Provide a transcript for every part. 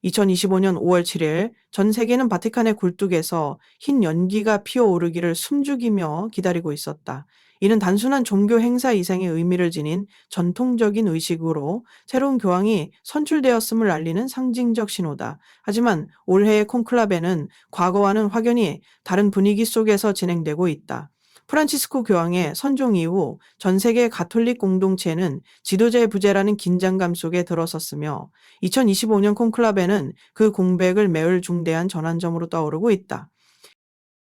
2025년 5월 7일 전 세계는 바티칸의 굴뚝에서 흰 연기가 피어오르기를 숨죽이며 기다리고 있었다. 이는 단순한 종교 행사 이상의 의미를 지닌 전통적인 의식으로 새로운 교황이 선출되었음을 알리는 상징적 신호다. 하지만 올해의 콘클라베는 과거와는 확연히 다른 분위기 속에서 진행되고 있다. 프란치스코 교황의 선종 이후 전 세계 가톨릭 공동체는 지도자의 부재라는 긴장감 속에 들어섰으며 2025년 콘클라베는 그 공백을 메울 중대한 전환점으로 떠오르고 있다.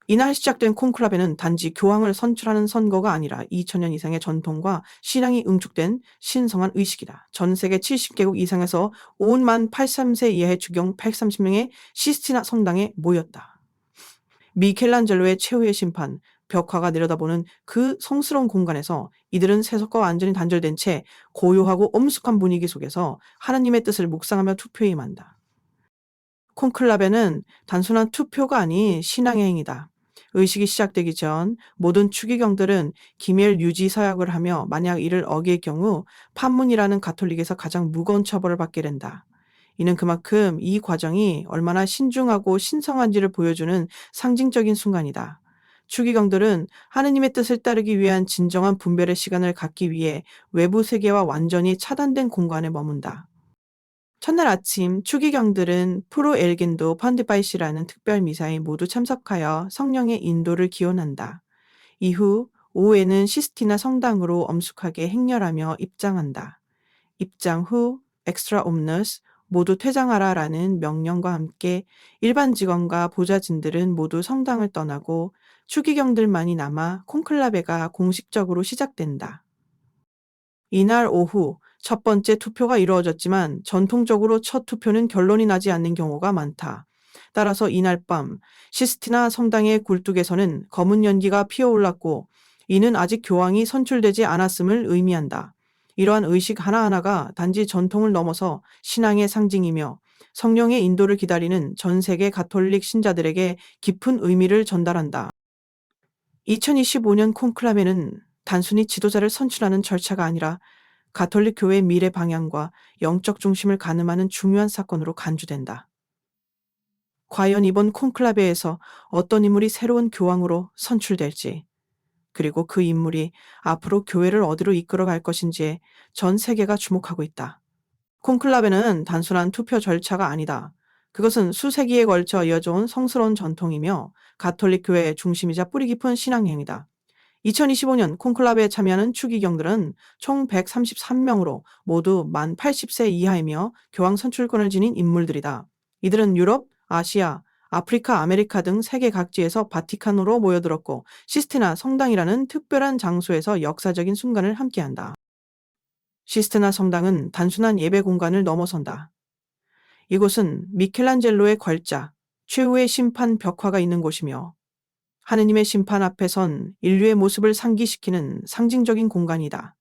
이날 시작된 콘클라베는 단지 교황을 선출하는 선거가 아니라 2000년 이상의 전통과 신앙이 응축된 신성한 의식이다. 전 세계 70개국 이상에서 5만 83세 이하의 주경 130명의 시스티나 성당에 모였다. 미켈란젤로의 최후의 심판, 벽화가 내려다보는 그 성스러운 공간에서 이들은 세속과 완전히 단절된 채 고요하고 엄숙한 분위기 속에서 하나님의 뜻을 묵상하며 투표에 임한다. 콘클라베는 단순한 투표가 아닌 신앙의 행위다. 의식이 시작되기 전 모든 추기경들은 기밀 유지 서약을 하며 만약 이를 어길 경우 판문이라는 가톨릭에서 가장 무거운 처벌을 받게 된다. 이는 그만큼 이 과정이 얼마나 신중하고 신성한지를 보여주는 상징적인 순간이다. 추기경들은 하느님의 뜻을 따르기 위한 진정한 분별의 시간을 갖기 위해 외부 세계와 완전히 차단된 공간에 머문다. 첫날 아침 추기경들은 프로 엘긴도 펀디바이시라는 특별 미사에 모두 참석하여 성령의 인도를 기원한다. 이후 오후에는 시스티나 성당으로 엄숙하게 행렬하며 입장한다. 입장 후 엑스트라 옴너스 모두 퇴장하라라는 명령과 함께 일반 직원과 보좌진들은 모두 성당을 떠나고 추기경들만이 남아 콘클라베가 공식적으로 시작된다. 이날 오후 첫 번째 투표가 이루어졌지만 전통적으로 첫 투표는 결론이 나지 않는 경우가 많다. 따라서 이날 밤 시스티나 성당의 굴뚝에서는 검은 연기가 피어올랐고 이는 아직 교황이 선출되지 않았음을 의미한다. 이러한 의식 하나하나가 단지 전통을 넘어서 신앙의 상징이며 성령의 인도를 기다리는 전 세계 가톨릭 신자들에게 깊은 의미를 전달한다. 2025년 콘클라베는 단순히 지도자를 선출하는 절차가 아니라 가톨릭 교회의 미래 방향과 영적 중심을 가늠하는 중요한 사건으로 간주된다. 과연 이번 콘클라베에서 어떤 인물이 새로운 교황으로 선출될지, 그리고 그 인물이 앞으로 교회를 어디로 이끌어갈 것인지에 전 세계가 주목하고 있다. 콘클라베는 단순한 투표 절차가 아니다. 그것은 수세기에 걸쳐 이어져온 성스러운 전통이며 가톨릭 교회의 중심이자 뿌리 깊은 신앙행위다. 2025년 콘클라베에 참여하는 추기경들은 총 133명으로 모두 만 80세 이하이며 교황 선출권을 지닌 인물들이다. 이들은 유럽, 아시아, 아프리카, 아메리카 등 세계 각지에서 바티칸으로 모여들었고 시스티나 성당이라는 특별한 장소에서 역사적인 순간을 함께한다. 시스티나 성당은 단순한 예배 공간을 넘어선다. 이곳은 미켈란젤로의 걸작, 최후의 심판 벽화가 있는 곳이며 하느님의 심판 앞에 선 인류의 모습을 상기시키는 상징적인 공간이다.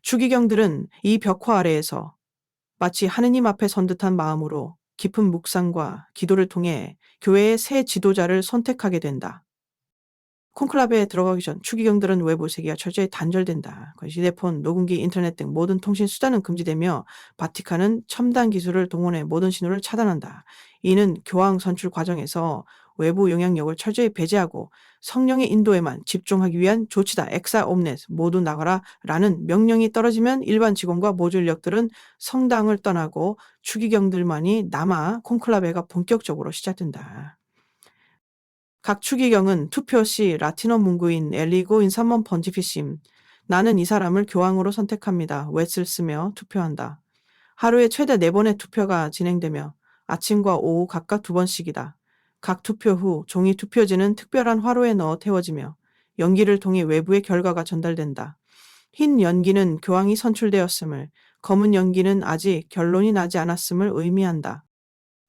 추기경들은 이 벽화 아래에서 마치 하느님 앞에 선 듯한 마음으로 깊은 묵상과 기도를 통해 교회의 새 지도자를 선택하게 된다. 콘클라베에 들어가기 전 추기경들은 외부 세계와 철저히 단절된다. 휴대폰, 녹음기, 인터넷 등 모든 통신 수단은 금지되며 바티칸은 첨단 기술을 동원해 모든 신호를 차단한다. 이는 교황 선출 과정에서 외부 영향력을 철저히 배제하고 성령의 인도에만 집중하기 위한 조치다. 엑사 옴네스 모두 나가라 라는 명령이 떨어지면 일반 직원과 모주 인력들은 성당을 떠나고 추기경들만이 남아 콘클라베가 본격적으로 시작된다. 각 추기경은 투표 시 라틴어 문구인 엘리고 인사먼 번티피심 나는 이 사람을 교황으로 선택합니다. 웨스를 쓰며 투표한다. 하루에 최대 4번의 투표가 진행되며 아침과 오후 각각 2번씩이다. 각 투표 후 종이 투표지는 특별한 화로에 넣어 태워지며 연기를 통해 외부의 결과가 전달된다. 흰 연기는 교황이 선출되었음을, 검은 연기는 아직 결론이 나지 않았음을 의미한다.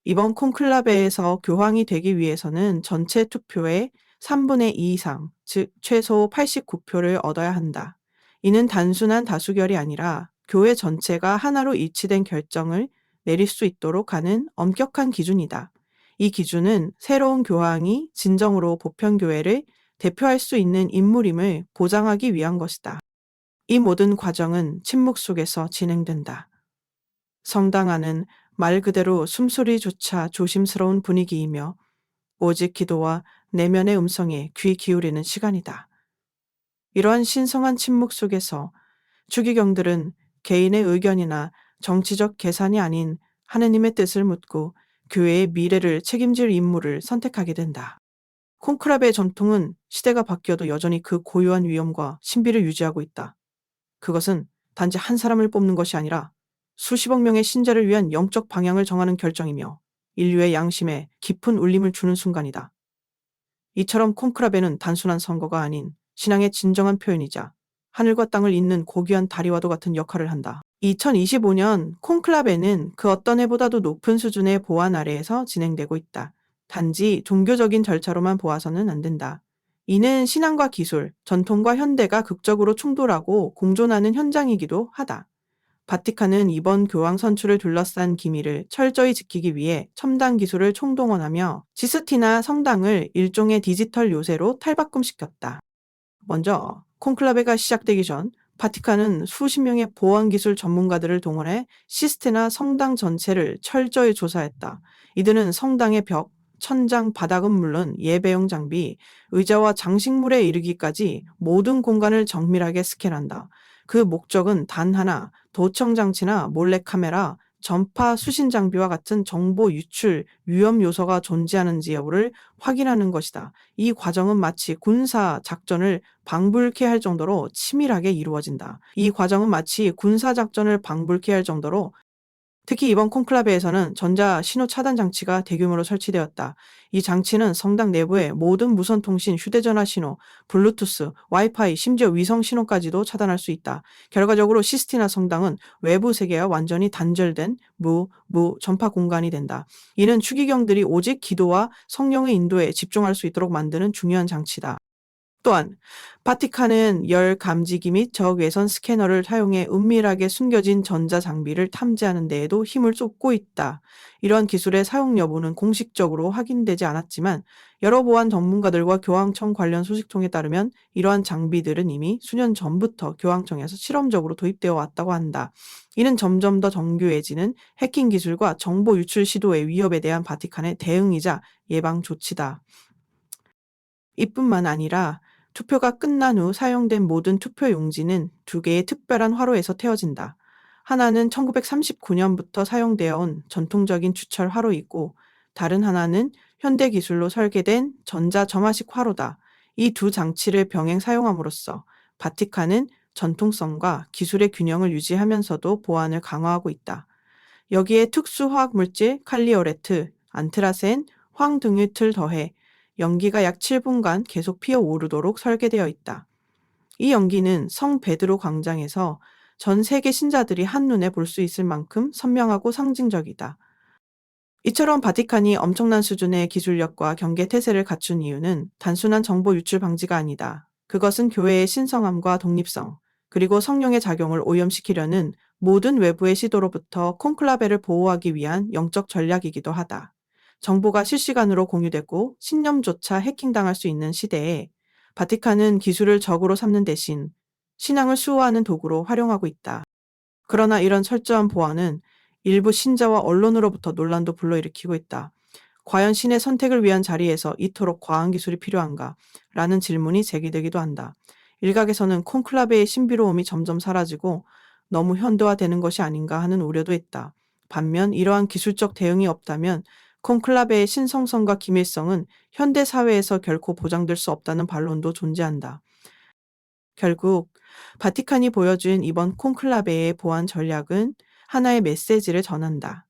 이번 콘클라베에서 교황이 되기 위해서는 전체 투표의 3분의 2 이상, 즉 최소 89표를 얻어야 한다. 이는 단순한 다수결이 아니라 교회 전체가 하나로 일치된 결정을 내릴 수 있도록 하는 엄격한 기준이다. 이 기준은 새로운 교황이 진정으로 보편교회를 대표할 수 있는 인물임을 보장하기 위한 것이다. 이 모든 과정은 침묵 속에서 진행된다. 성당 안은 말 그대로 숨소리조차 조심스러운 분위기이며 오직 기도와 내면의 음성에 귀 기울이는 시간이다. 이러한 신성한 침묵 속에서 추기경들은 개인의 의견이나 정치적 계산이 아닌 하느님의 뜻을 묻고 교회의 미래를 책임질 인물을 선택하게 된다. 콘클라베의 전통은 시대가 바뀌어도 여전히 그 고유한 위엄과 신비를 유지하고 있다. 그것은 단지 한 사람을 뽑는 것이 아니라 수십억 명의 신자를 위한 영적 방향을 정하는 결정이며 인류의 양심에 깊은 울림을 주는 순간이다. 이처럼 콘클라베는 단순한 선거가 아닌 신앙의 진정한 표현이자 하늘과 땅을 잇는 고귀한 다리와도 같은 역할을 한다. 2025년 콘클라베는 그 어떤 해보다도 높은 수준의 보안 아래에서 진행되고 있다. 단지 종교적인 절차로만 보아서는 안 된다. 이는 신앙과 기술, 전통과 현대가 극적으로 충돌하고 공존하는 현장이기도 하다. 바티칸은 이번 교황 선출을 둘러싼 기밀을 철저히 지키기 위해 첨단 기술을 총동원하며 시스티나 성당을 일종의 디지털 요새로 탈바꿈시켰다. 먼저 콘클라베가 시작되기 전 바티칸은 수십 명의 보안기술 전문가들을 동원해 시스테나 성당 전체를 철저히 조사했다. 이들은 성당의 벽, 천장, 바닥은 물론 예배용 장비, 의자와 장식물에 이르기까지 모든 공간을 정밀하게 스캔한다. 그 목적은 단 하나, 도청 장치나 몰래카메라, 전파 수신 장비와 같은 정보 유출 위험 요소가 존재하는지 여부를 확인하는 것이다. 이 과정은 마치 군사 작전을 방불케 할 정도로 치밀하게 이루어진다. 이 과정은 마치 군사 작전을 방불케 할 정도로 특히 이번 콘클라베에서는 전자 신호 차단 장치가 대규모로 설치되었다. 이 장치는 성당 내부의 모든 무선 통신, 휴대전화 신호, 블루투스, 와이파이, 심지어 위성 신호까지도 차단할 수 있다. 결과적으로 시스티나 성당은 외부 세계와 완전히 단절된 전파 공간이 된다. 이는 추기경들이 오직 기도와 성령의 인도에 집중할 수 있도록 만드는 중요한 장치다. 또한 바티칸은 열 감지기 및 적외선 스캐너를 사용해 은밀하게 숨겨진 전자장비를 탐지하는 데에도 힘을 쏟고 있다. 이러한 기술의 사용 여부는 공식적으로 확인되지 않았지만 여러 보안 전문가들과 교황청 관련 소식통에 따르면 이러한 장비들은 이미 수년 전부터 교황청에서 실험적으로 도입되어 왔다고 한다. 이는 점점 더 정교해지는 해킹 기술과 정보 유출 시도의 위협에 대한 바티칸의 대응이자 예방 조치다. 이뿐만 아니라 투표가 끝난 후 사용된 모든 투표 용지는 두 개의 특별한 화로에서 태워진다. 하나는 1939년부터 사용되어 온 전통적인 주철 화로이고 다른 하나는 현대 기술로 설계된 전자점화식 화로다. 이 두 장치를 병행 사용함으로써 바티칸은 전통성과 기술의 균형을 유지하면서도 보안을 강화하고 있다. 여기에 특수 화학 물질 칼리오레트, 안트라센, 황 등을 더해 연기가 약 7분간 계속 피어오르도록 설계되어 있다. 이 연기는 성 베드로 광장에서 전 세계 신자들이 한눈에 볼 수 있을 만큼 선명하고 상징적이다. 이처럼 바티칸이 엄청난 수준의 기술력과 경계 태세를 갖춘 이유는 단순한 정보 유출 방지가 아니다. 그것은 교회의 신성함과 독립성, 그리고 성령의 작용을 오염시키려는 모든 외부의 시도로부터 콘클라베를 보호하기 위한 영적 전략이기도 하다. 정보가 실시간으로 공유되고 신념조차 해킹당할 수 있는 시대에 바티칸은 기술을 적으로 삼는 대신 신앙을 수호하는 도구로 활용하고 있다. 그러나 이런 철저한 보안은 일부 신자와 언론으로부터 논란도 불러일으키고 있다. 과연 신의 선택을 위한 자리에서 이토록 과한 기술이 필요한가? 라는 질문이 제기되기도 한다. 일각에서는 콘클라베의 신비로움이 점점 사라지고 너무 현대화되는 것이 아닌가 하는 우려도 있다. 반면 이러한 기술적 대응이 없다면 콘클라베의 신성성과 기밀성은 현대 사회에서 결코 보장될 수 없다는 반론도 존재한다. 결국 바티칸이 보여준 이번 콘클라베의 보안 전략은 하나의 메시지를 전한다.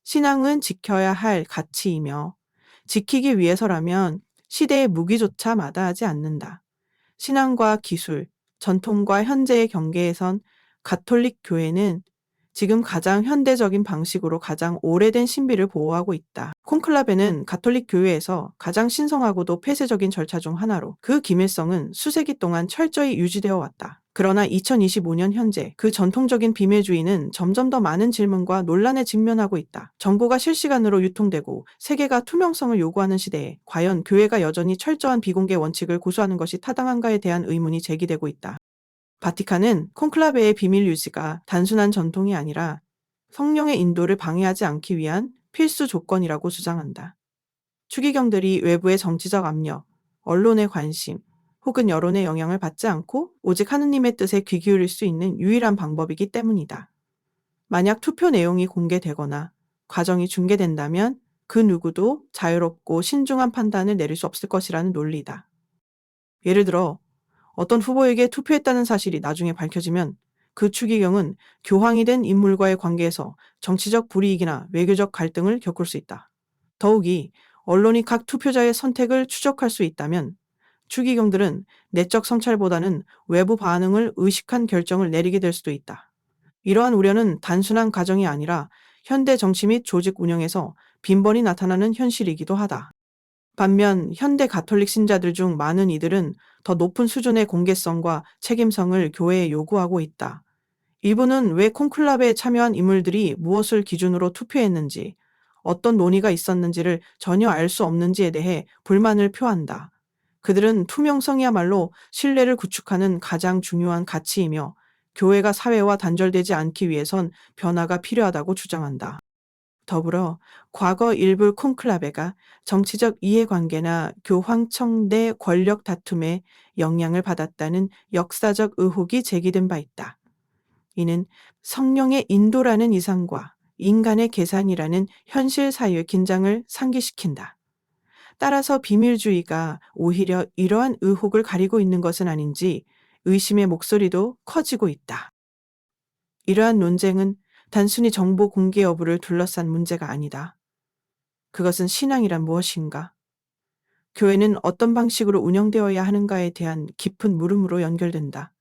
신앙은 지켜야 할 가치이며 지키기 위해서라면 시대의 무기조차 마다하지 않는다. 신앙과 기술, 전통과 현재의 경계에선 가톨릭 교회는 지금 가장 현대적인 방식으로 가장 오래된 신비를 보호하고 있다. 콘클라베는 가톨릭 교회에서 가장 신성하고도 폐쇄적인 절차 중 하나로 그 기밀성은 수세기 동안 철저히 유지되어 왔다. 그러나 2025년 현재 그 전통적인 비밀주의는 점점 더 많은 질문과 논란에 직면하고 있다. 정보가 실시간으로 유통되고 세계가 투명성을 요구하는 시대에 과연 교회가 여전히 철저한 비공개 원칙을 고수하는 것이 타당한가에 대한 의문이 제기되고 있다. 바티칸은 콘클라베의 비밀 유지가 단순한 전통이 아니라 성령의 인도를 방해하지 않기 위한 필수 조건이라고 주장한다. 추기경들이 외부의 정치적 압력, 언론의 관심, 혹은 여론의 영향을 받지 않고 오직 하느님의 뜻에 귀 기울일 수 있는 유일한 방법이기 때문이다. 만약 투표 내용이 공개되거나 과정이 중계된다면 그 누구도 자유롭고 신중한 판단을 내릴 수 없을 것이라는 논리다. 예를 들어 어떤 후보에게 투표했다는 사실이 나중에 밝혀지면 그 추기경은 교황이 된 인물과의 관계에서 정치적 불이익이나 외교적 갈등을 겪을 수 있다. 더욱이 언론이 각 투표자의 선택을 추적할 수 있다면 추기경들은 내적 성찰보다는 외부 반응을 의식한 결정을 내리게 될 수도 있다. 이러한 우려는 단순한 가정이 아니라 현대 정치 및 조직 운영에서 빈번히 나타나는 현실이기도 하다. 반면 현대 가톨릭 신자들 중 많은 이들은 더 높은 수준의 공개성과 책임성을 교회에 요구하고 있다. 일부는 왜 콘클라베에 참여한 인물들이 무엇을 기준으로 투표했는지, 어떤 논의가 있었는지를 전혀 알 수 없는지에 대해 불만을 표한다. 그들은 투명성이야말로 신뢰를 구축하는 가장 중요한 가치이며 교회가 사회와 단절되지 않기 위해선 변화가 필요하다고 주장한다. 더불어 과거 일부 콘클라베가 정치적 이해관계나 교황청 내 권력 다툼에 영향을 받았다는 역사적 의혹이 제기된 바 있다. 이는 성령의 인도라는 이상과 인간의 계산이라는 현실 사이의 긴장을 상기시킨다. 따라서 비밀주의가 오히려 이러한 의혹을 가리고 있는 것은 아닌지 의심의 목소리도 커지고 있다. 이러한 논쟁은 단순히 정보 공개 여부를 둘러싼 문제가 아니다. 그것은 신앙이란 무엇인가? 교회는 어떤 방식으로 운영되어야 하는가에 대한 깊은 물음으로 연결된다.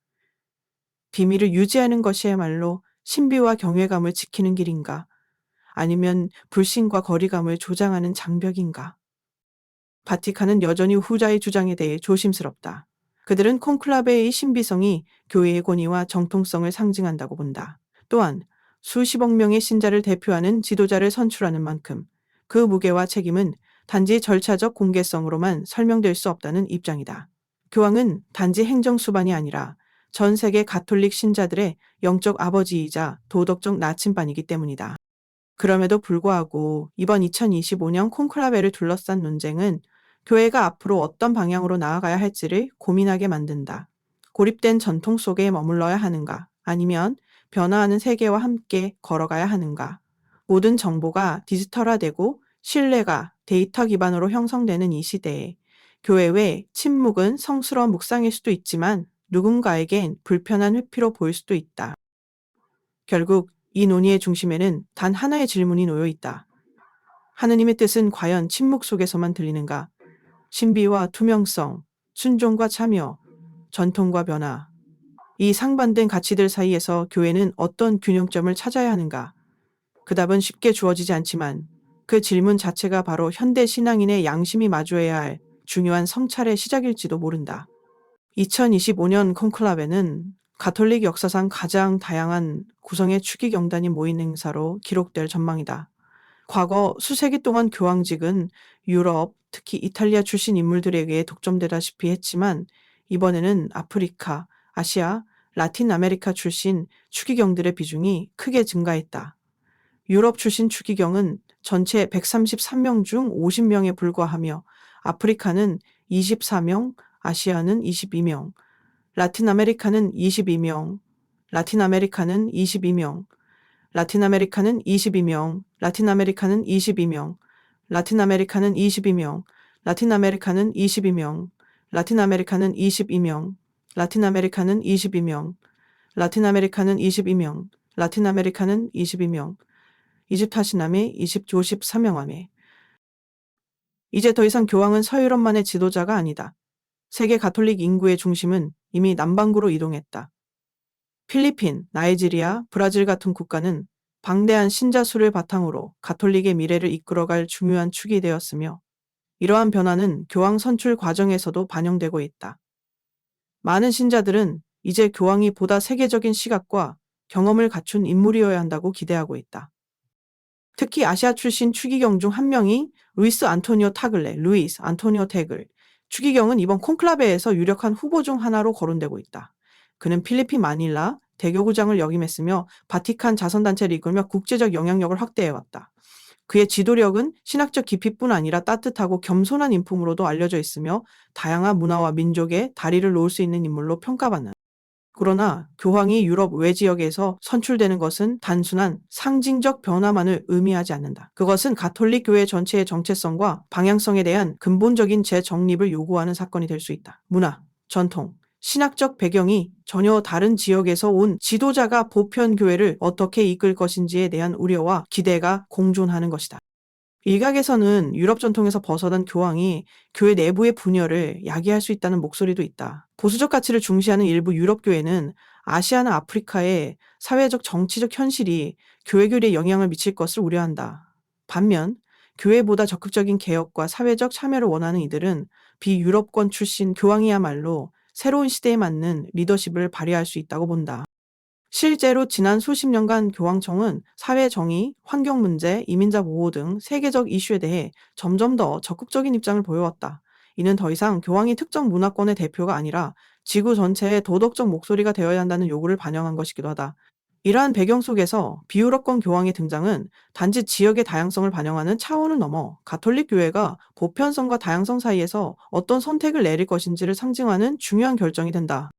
비밀을 유지하는 것이야말로 신비와 경외감을 지키는 길인가? 아니면 불신과 거리감을 조장하는 장벽인가? 바티칸은 여전히 후자의 주장에 대해 조심스럽다. 그들은 콘클라베의 신비성이 교회의 권위와 정통성을 상징한다고 본다. 또한 수십억 명의 신자를 대표하는 지도자를 선출하는 만큼 그 무게와 책임은 단지 절차적 공개성으로만 설명될 수 없다는 입장이다. 교황은 단지 행정수반이 아니라 전 세계 가톨릭 신자들의 영적 아버지이자 도덕적 나침반이기 때문이다. 그럼에도 불구하고 이번 2025년 콘클라베를 둘러싼 논쟁은 교회가 앞으로 어떤 방향으로 나아가야 할지를 고민하게 만든다. 고립된 전통 속에 머물러야 하는가? 아니면 변화하는 세계와 함께 걸어가야 하는가? 모든 정보가 디지털화되고 신뢰가 데이터 기반으로 형성되는 이 시대에 교회 외 침묵은 성스러운 묵상일 수도 있지만 누군가에겐 불편한 회피로 보일 수도 있다. 결국 이 논의의 중심에는 단 하나의 질문이 놓여 있다. 하느님의 뜻은 과연 침묵 속에서만 들리는가? 신비와 투명성, 순종과 참여, 전통과 변화. 이 상반된 가치들 사이에서 교회는 어떤 균형점을 찾아야 하는가? 그 답은 쉽게 주어지지 않지만 그 질문 자체가 바로 현대 신앙인의 양심이 마주해야 할 중요한 성찰의 시작일지도 모른다. 2025년 콘클라베는 가톨릭 역사상 가장 다양한 구성의 추기경단이 모인 행사로 기록될 전망이다. 과거 수세기 동안 교황직은 유럽, 특히 이탈리아 출신 인물들에게 독점되다시피 했지만 이번에는 아프리카, 아시아, 라틴 아메리카 출신 추기경들의 비중이 크게 증가했다. 유럽 출신 추기경은 전체 133명 중 50명에 불과하며 아프리카는 24명, 아시아는 22명, 라틴 아메리카는 22명, 라틴 아메리카는 22명, 라틴 아메리카는 22명, 라틴 아메리카는 22명, 라틴 아메리카는 22명, 라틴 아메리카는 22명, 라틴 아메리카는 22명, 라틴 아메리카는 22명, 라틴 아메리카는 22명, 라틴 아메리카는 22명, 이집트 하시남에 53명함에. 이제 더 이상 교황은 서유럽만의 지도자가 아니다. 세계 가톨릭 인구의 중심은 이미 남반구로 이동했다. 필리핀, 나이지리아, 브라질 같은 국가는 방대한 신자 수를 바탕으로 가톨릭의 미래를 이끌어갈 중요한 축이 되었으며 이러한 변화는 교황 선출 과정에서도 반영되고 있다. 많은 신자들은 이제 교황이 보다 세계적인 시각과 경험을 갖춘 인물이어야 한다고 기대하고 있다. 특히 아시아 출신 추기경 중 한 명이 루이스 안토니오 태글. 추기경은 이번 콘클라베에서 유력한 후보 중 하나로 거론되고 있다. 그는 필리핀 마닐라 대교구장을 역임했으며 바티칸 자선단체를 이끌며 국제적 영향력을 확대해왔다. 그의 지도력은 신학적 깊이뿐 아니라 따뜻하고 겸손한 인품으로도 알려져 있으며 다양한 문화와 민족의 다리를 놓을 수 있는 인물로 평가받는. 그러나 교황이 유럽 외지역에서 선출되는 것은 단순한 상징적 변화만을 의미하지 않는다. 그것은 가톨릭 교회 전체의 정체성과 방향성에 대한 근본적인 재정립을 요구하는 사건이 될 수 있다. 문화, 전통, 신학적 배경이 전혀 다른 지역에서 온 지도자가 보편 교회를 어떻게 이끌 것인지에 대한 우려와 기대가 공존하는 것이다. 일각에서는 유럽 전통에서 벗어난 교황이 교회 내부의 분열을 야기할 수 있다는 목소리도 있다. 보수적 가치를 중시하는 일부 유럽 교회는 아시아나 아프리카의 사회적 정치적 현실이 교회 교리에 영향을 미칠 것을 우려한다. 반면 교회보다 적극적인 개혁과 사회적 참여를 원하는 이들은 비유럽권 출신 교황이야말로 새로운 시대에 맞는 리더십을 발휘할 수 있다고 본다. 실제로 지난 수십 년간 교황청은 사회 정의, 환경 문제, 이민자 보호 등 세계적 이슈에 대해 점점 더 적극적인 입장을 보여왔다. 이는 더 이상 교황이 특정 문화권의 대표가 아니라 지구 전체의 도덕적 목소리가 되어야 한다는 요구를 반영한 것이기도 하다. 이러한 배경 속에서 비유럽권 교황의 등장은 단지 지역의 다양성을 반영하는 차원을 넘어 가톨릭 교회가 보편성과 다양성 사이에서 어떤 선택을 내릴 것인지를 상징하는 중요한 결정이 된다.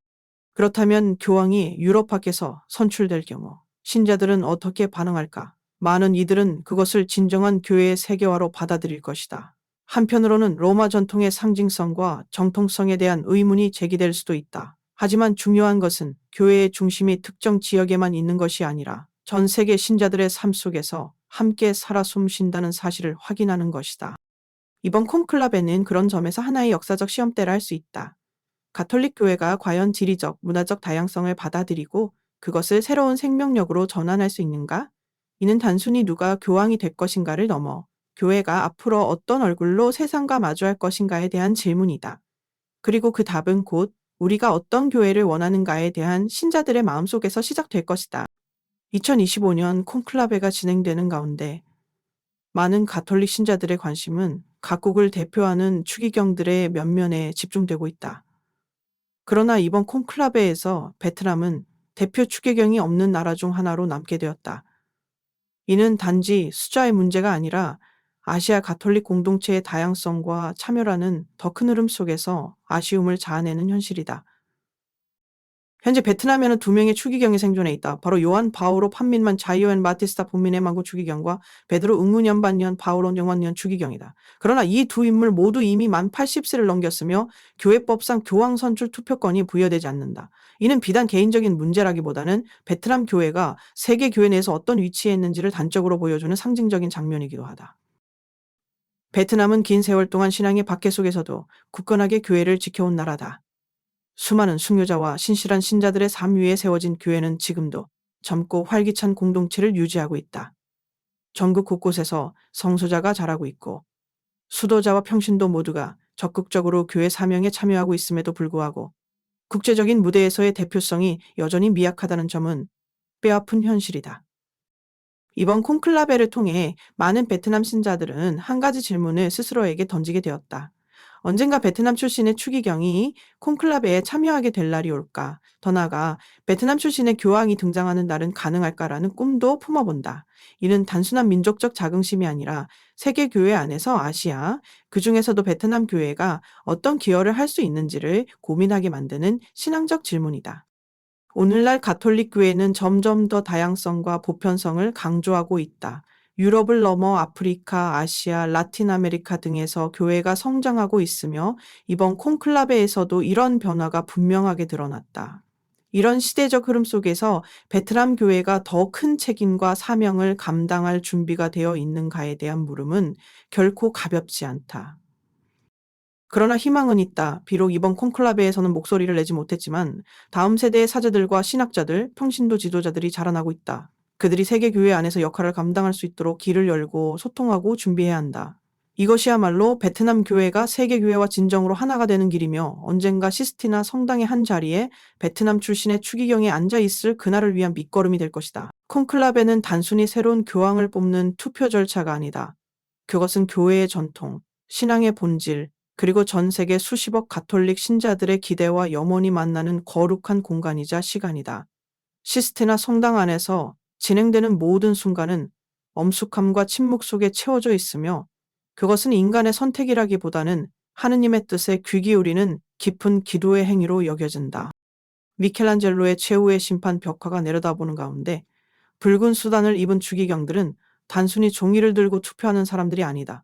그렇다면 교황이 유럽 밖에서 선출될 경우 신자들은 어떻게 반응할까? 많은 이들은 그것을 진정한 교회의 세계화로 받아들일 것이다. 한편으로는 로마 전통의 상징성과 정통성에 대한 의문이 제기될 수도 있다. 하지만 중요한 것은 교회의 중심이 특정 지역에만 있는 것이 아니라 전 세계 신자들의 삶 속에서 함께 살아 숨쉰다는 사실을 확인하는 것이다. 이번 콘클라베는 그런 점에서 하나의 역사적 시험대라 할 수 있다. 가톨릭 교회가 과연 지리적, 문화적 다양성을 받아들이고 그것을 새로운 생명력으로 전환할 수 있는가? 이는 단순히 누가 교황이 될 것인가를 넘어 교회가 앞으로 어떤 얼굴로 세상과 마주할 것인가에 대한 질문이다. 그리고 그 답은 곧 우리가 어떤 교회를 원하는가에 대한 신자들의 마음속에서 시작될 것이다. 2025년 콘클라베가 진행되는 가운데 많은 가톨릭 신자들의 관심은 각국을 대표하는 추기경들의 면면에 집중되고 있다. 그러나 이번 콘클라베에서 베트남은 대표 추계경이 없는 나라 중 하나로 남게 되었다. 이는 단지 숫자의 문제가 아니라 아시아 가톨릭 공동체의 다양성과 참여라는 더 큰 흐름 속에서 아쉬움을 자아내는 현실이다. 현재 베트남에는 두 명의 추기경이 생존해 있다. 바로 요한 바오로 판민만 자이오엔 바티스타 본민의 망고 추기경과 베드로 응문연반년 바오로 영원년 추기경이다. 그러나 이 두 인물 모두 이미 만 80세를 넘겼으며 교회법상 교황 선출 투표권이 부여되지 않는다. 이는 비단 개인적인 문제라기보다는 베트남 교회가 세계 교회 내에서 어떤 위치에 있는지를 단적으로 보여주는 상징적인 장면이기도 하다. 베트남은 긴 세월 동안 신앙의 박해 속에서도 굳건하게 교회를 지켜온 나라다. 수많은 순교자와 신실한 신자들의 삶 위에 세워진 교회는 지금도 젊고 활기찬 공동체를 유지하고 있다. 전국 곳곳에서 성소자가 자라고 있고 수도자와 평신도 모두가 적극적으로 교회 사명에 참여하고 있음에도 불구하고 국제적인 무대에서의 대표성이 여전히 미약하다는 점은 뼈아픈 현실이다. 이번 콘클라베를 통해 많은 베트남 신자들은 한 가지 질문을 스스로에게 던지게 되었다. 언젠가 베트남 출신의 추기경이 콘클라베에 참여하게 될 날이 올까? 더 나아가 베트남 출신의 교황이 등장하는 날은 가능할까라는 꿈도 품어본다. 이는 단순한 민족적 자긍심이 아니라 세계 교회 안에서 아시아, 그 중에서도 베트남 교회가 어떤 기여를 할 수 있는지를 고민하게 만드는 신앙적 질문이다. 오늘날 가톨릭 교회는 점점 더 다양성과 보편성을 강조하고 있다. 유럽을 넘어 아프리카, 아시아, 라틴 아메리카 등에서 교회가 성장하고 있으며 이번 콘클라베에서도 이런 변화가 분명하게 드러났다. 이런 시대적 흐름 속에서 베트남 교회가 더 큰 책임과 사명을 감당할 준비가 되어 있는가에 대한 물음은 결코 가볍지 않다. 그러나 희망은 있다. 비록 이번 콘클라베에서는 목소리를 내지 못했지만 다음 세대의 사제들과 신학자들, 평신도 지도자들이 자라나고 있다. 그들이 세계 교회 안에서 역할을 감당할 수 있도록 길을 열고 소통하고 준비해야 한다. 이것이야말로 베트남 교회가 세계 교회와 진정으로 하나가 되는 길이며 언젠가 시스티나 성당의 한 자리에 베트남 출신의 추기경이 앉아 있을 그날을 위한 밑거름이 될 것이다. 콘클라베는 단순히 새로운 교황을 뽑는 투표 절차가 아니다. 그것은 교회의 전통, 신앙의 본질, 그리고 전 세계 수십억 가톨릭 신자들의 기대와 염원이 만나는 거룩한 공간이자 시간이다. 시스테나 성당 안에서 진행되는 모든 순간은 엄숙함과 침묵 속에 채워져 있으며 그것은 인간의 선택이라기보다는 하느님의 뜻에 귀 기울이는 깊은 기도의 행위로 여겨진다. 미켈란젤로의 최후의 심판 벽화가 내려다보는 가운데 붉은 수단을 입은 주기경들은 단순히 종이를 들고 투표하는 사람들이 아니다.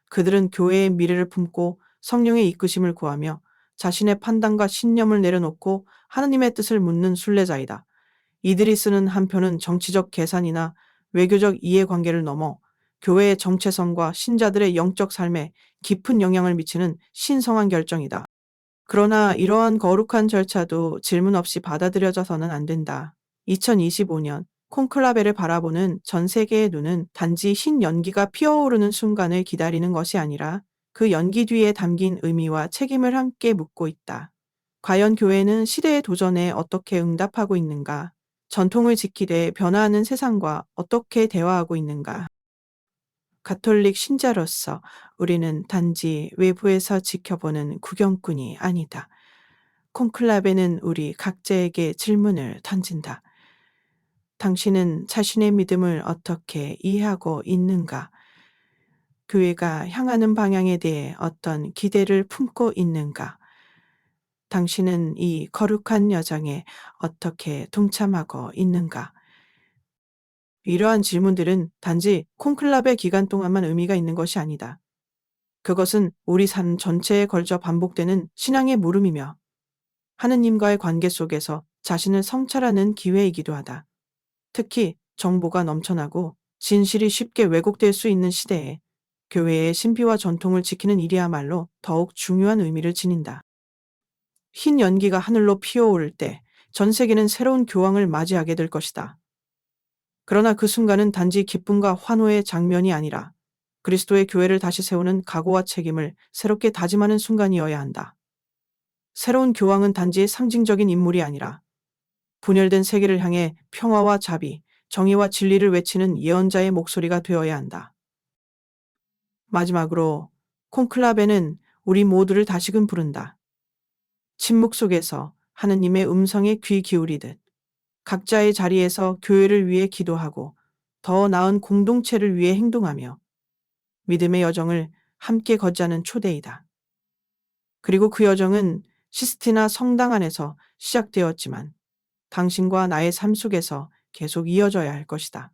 그들은 교회의 미래를 품고 성령의 이끄심을 구하며 자신의 판단과 신념을 내려놓고 하느님의 뜻을 묻는 순례자이다. 이들이 쓰는 한 표는 정치적 계산이나 외교적 이해관계를 넘어 교회의 정체성과 신자들의 영적 삶에 깊은 영향을 미치는 신성한 결정이다. 그러나 이러한 거룩한 절차도 질문 없이 받아들여져서는 안 된다. 2025년 콘클라베를 바라보는 전 세계의 눈은 단지 흰 연기가 피어오르는 순간을 기다리는 것이 아니라 그 연기 뒤에 담긴 의미와 책임을 함께 묻고 있다. 과연 교회는 시대의 도전에 어떻게 응답하고 있는가? 전통을 지키되 변화하는 세상과 어떻게 대화하고 있는가? 가톨릭 신자로서 우리는 단지 외부에서 지켜보는 구경꾼이 아니다. 콘클라베는 우리 각자에게 질문을 던진다. 당신은 자신의 믿음을 어떻게 이해하고 있는가? 교회가 향하는 방향에 대해 어떤 기대를 품고 있는가? 당신은 이 거룩한 여정에 어떻게 동참하고 있는가? 이러한 질문들은 단지 콘클라베 기간 동안만 의미가 있는 것이 아니다. 그것은 우리 삶 전체에 걸쳐 반복되는 신앙의 물음이며 하느님과의 관계 속에서 자신을 성찰하는 기회이기도 하다. 특히 정보가 넘쳐나고 진실이 쉽게 왜곡될 수 있는 시대에 교회의 신비와 전통을 지키는 일이야말로 더욱 중요한 의미를 지닌다. 흰 연기가 하늘로 피어오를 때 전 세계는 새로운 교황을 맞이하게 될 것이다. 그러나 그 순간은 단지 기쁨과 환호의 장면이 아니라 그리스도의 교회를 다시 세우는 각오와 책임을 새롭게 다짐하는 순간이어야 한다. 새로운 교황은 단지 상징적인 인물이 아니라 분열된 세계를 향해 평화와 자비, 정의와 진리를 외치는 예언자의 목소리가 되어야 한다. 마지막으로 콘클라베는 우리 모두를 다시금 부른다. 침묵 속에서 하느님의 음성에 귀 기울이듯 각자의 자리에서 교회를 위해 기도하고 더 나은 공동체를 위해 행동하며 믿음의 여정을 함께 걷자는 초대이다. 그리고 그 여정은 시스티나 성당 안에서 시작되었지만 당신과 나의 삶 속에서 계속 이어져야 할 것이다.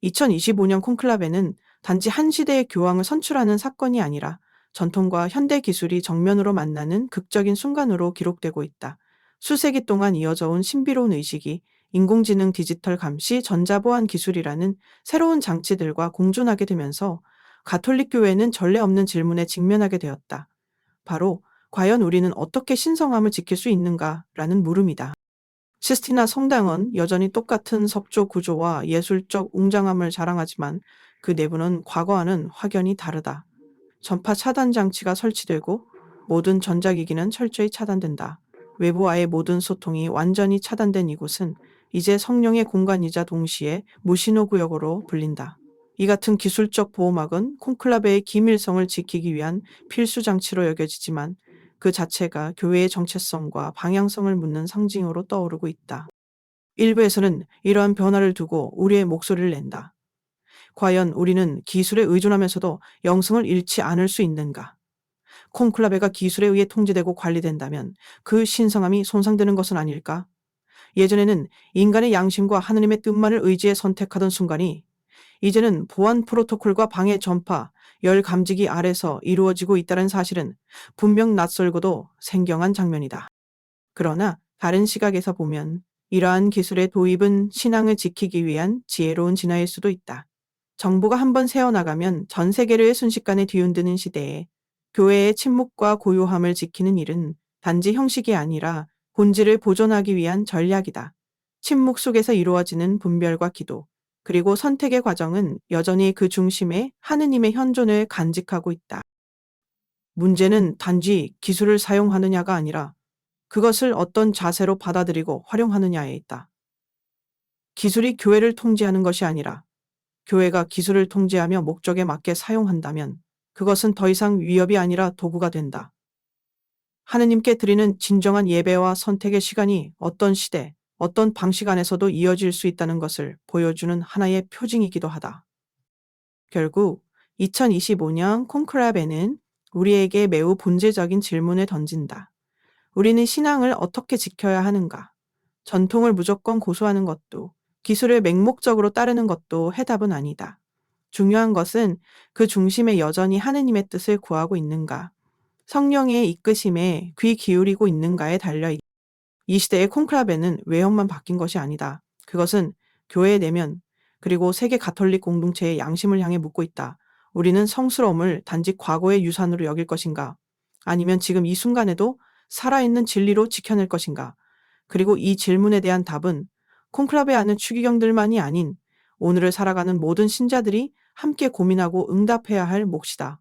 2025년 콘클라베는 단지 한 시대의 교황을 선출하는 사건이 아니라 전통과 현대 기술이 정면으로 만나는 극적인 순간으로 기록되고 있다. 수세기 동안 이어져 온 신비로운 의식이 인공지능 디지털 감시 전자보안 기술이라는 새로운 장치들과 공존하게 되면서 가톨릭 교회는 전례 없는 질문에 직면하게 되었다. 바로 과연 우리는 어떻게 신성함을 지킬 수 있는가라는 물음이다. 시스티나 성당은 여전히 똑같은 석조 구조와 예술적 웅장함을 자랑하지만 그 내부는 과거와는 확연히 다르다. 전파 차단 장치가 설치되고 모든 전자기기는 철저히 차단된다. 외부와의 모든 소통이 완전히 차단된 이곳은 이제 성령의 공간이자 동시에 무신호 구역으로 불린다. 이 같은 기술적 보호막은 콘클라베의 기밀성을 지키기 위한 필수 장치로 여겨지지만 그 자체가 교회의 정체성과 방향성을 묻는 상징으로 떠오르고 있다. 일부에서는 이러한 변화를 두고 우리의 목소리를 낸다. 과연 우리는 기술에 의존하면서도 영성을 잃지 않을 수 있는가? 콘클라베가 기술에 의해 통제되고 관리된다면 그 신성함이 손상되는 것은 아닐까? 예전에는 인간의 양심과 하느님의 뜻만을 의지해 선택하던 순간이 이제는 보안 프로토콜과 방해 전파, 열 감지기 아래서 이루어지고 있다는 사실은 분명 낯설고도 생경한 장면이다. 그러나 다른 시각에서 보면 이러한 기술의 도입은 신앙을 지키기 위한 지혜로운 진화일 수도 있다. 정보가 한번 새어나가면 전 세계를 순식간에 뒤흔드는 시대에 교회의 침묵과 고요함을 지키는 일은 단지 형식이 아니라 본질을 보존하기 위한 전략이다. 침묵 속에서 이루어지는 분별과 기도, 그리고 선택의 과정은 여전히 그 중심에 하느님의 현존을 간직하고 있다. 문제는 단지 기술을 사용하느냐가 아니라 그것을 어떤 자세로 받아들이고 활용하느냐에 있다. 기술이 교회를 통제하는 것이 아니라 교회가 기술을 통제하며 목적에 맞게 사용한다면 그것은 더 이상 위협이 아니라 도구가 된다. 하느님께 드리는 진정한 예배와 선택의 시간이 어떤 시대, 어떤 방식 안에서도 이어질 수 있다는 것을 보여주는 하나의 표징이기도 하다. 결국 2025년 콘클라베는 우리에게 매우 본질적인 질문을 던진다. 우리는 신앙을 어떻게 지켜야 하는가? 전통을 무조건 고수하는 것도, 기술을 맹목적으로 따르는 것도 해답은 아니다. 중요한 것은 그 중심에 여전히 하느님의 뜻을 구하고 있는가, 성령의 이끄심에 귀 기울이고 있는가에 달려 있다. 이 시대의 콘클라베는 외형만 바뀐 것이 아니다. 그것은 교회 내면 그리고 세계 가톨릭 공동체의 양심을 향해 묻고 있다. 우리는 성스러움을 단지 과거의 유산으로 여길 것인가? 아니면 지금 이 순간에도 살아있는 진리로 지켜낼 것인가? 그리고 이 질문에 대한 답은 콘클라베 안의 추기경들만이 아닌 오늘을 살아가는 모든 신자들이 함께 고민하고 응답해야 할 몫이다.